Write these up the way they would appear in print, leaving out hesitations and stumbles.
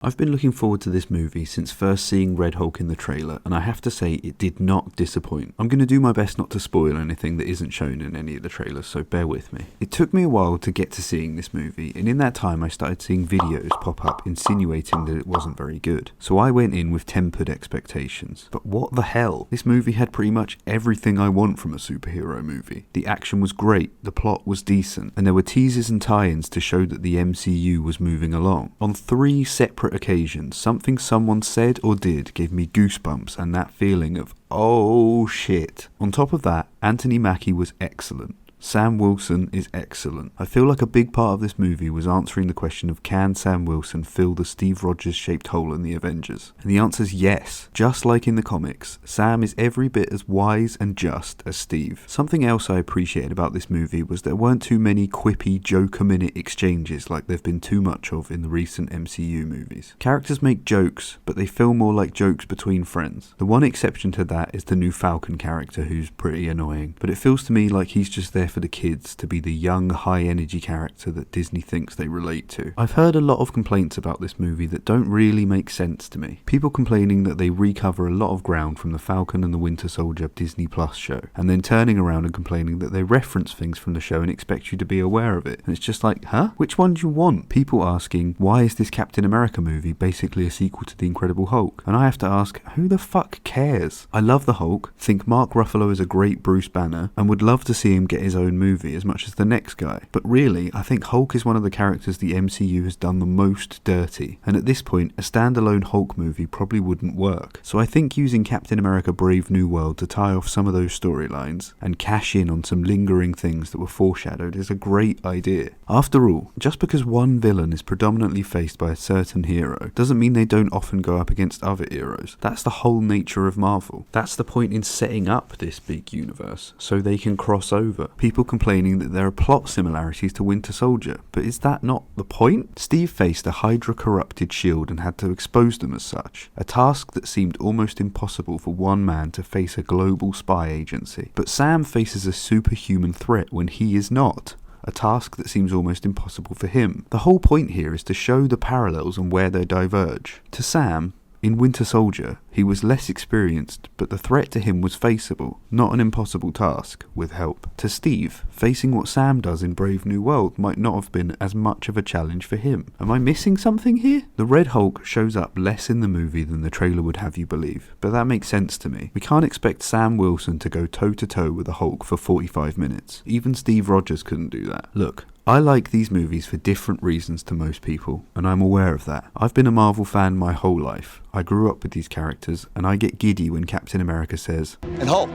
I've been looking forward to this movie since first seeing Red Hulk in the trailer, and I have to say it did not disappoint. I'm going to do my best not to spoil anything that isn't shown in any of the trailers, so bear with me. It took me a while to get to seeing this movie, and in that time I started seeing videos pop up insinuating that it wasn't very good. So I went in with tempered expectations. But what the hell? This movie had pretty much everything I want from a superhero movie. The action was great, the plot was decent, and there were teasers and tie-ins to show that the MCU was moving along. On 3 separate occasions, something someone said or did gave me goosebumps and that feeling of, oh shit. On top of that, Anthony Mackie was excellent. Sam Wilson is excellent. I feel like a big part of this movie was answering the question of can Sam Wilson fill the Steve Rogers shaped hole in the Avengers? And the answer is yes. Just like in the comics, Sam is every bit as wise and just as Steve. Something else I appreciated about this movie was there weren't too many quippy joke-a-minute exchanges like there've been too much of in the recent MCU movies. Characters make jokes, but they feel more like jokes between friends. The one exception to that is the new Falcon character, who's pretty annoying, but it feels to me like he's just there for the kids, to be the young, high-energy character that Disney thinks they relate to. I've heard a lot of complaints about this movie that don't really make sense to me. People complaining that they recover a lot of ground from the Falcon and the Winter Soldier Disney Plus show, and then turning around and complaining that they reference things from the show and expect you to be aware of it. And it's just like, huh? Which one do you want? People asking, why is this Captain America movie basically a sequel to The Incredible Hulk? And I have to ask, who the fuck cares? I love the Hulk, think Mark Ruffalo is a great Bruce Banner, and would love to see him get his own movie as much as the next guy. But really, I think Hulk is one of the characters the MCU has done the most dirty, and at this point, a standalone Hulk movie probably wouldn't work. So I think using Captain America Brave New World to tie off some of those storylines and cash in on some lingering things that were foreshadowed is a great idea. After all, just because one villain is predominantly faced by a certain hero doesn't mean they don't often go up against other heroes. That's the whole nature of Marvel. That's the point in setting up this big universe, so they can cross over. People complaining that there are plot similarities to Winter Soldier, but is that not the point? Steve faced a Hydra-corrupted SHIELD and had to expose them as such, a task that seemed almost impossible for one man to face a global spy agency. But Sam faces a superhuman threat when he is not, a task that seems almost impossible for him. The whole point here is to show the parallels and where they diverge. To Sam, in Winter Soldier, he was less experienced, but the threat to him was faceable, not an impossible task, with help. To Steve, facing what Sam does in Brave New World might not have been as much of a challenge for him. Am I missing something here? The Red Hulk shows up less in the movie than the trailer would have you believe, but that makes sense to me. We can't expect Sam Wilson to go toe-to-toe with the Hulk for 45 minutes. Even Steve Rogers couldn't do that. Look, I like these movies for different reasons to most people, and I'm aware of that. I've been a Marvel fan my whole life. I grew up with these characters, and I get giddy when Captain America says, "And Hulk."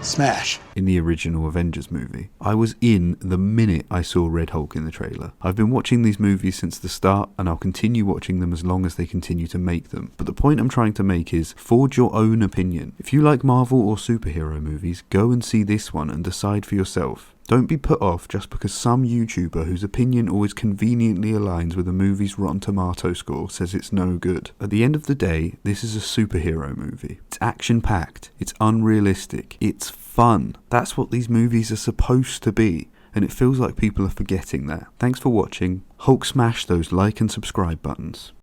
Smash. In the original Avengers movie. I was in the minute I saw Red Hulk in the trailer. I've been watching these movies since the start, and I'll continue watching them as long as they continue to make them. But the point I'm trying to make is, forge your own opinion. If you like Marvel or superhero movies, go and see this one and decide for yourself. Don't be put off just because some YouTuber whose opinion always conveniently aligns with a movie's Rotten Tomato score says it's no good. At the end of the day, this is a superhero movie. It's action-packed, it's unrealistic, it's fun. That's what these movies are supposed to be, and it feels like people are forgetting that. Thanks for watching. Hulk smash those like and subscribe buttons.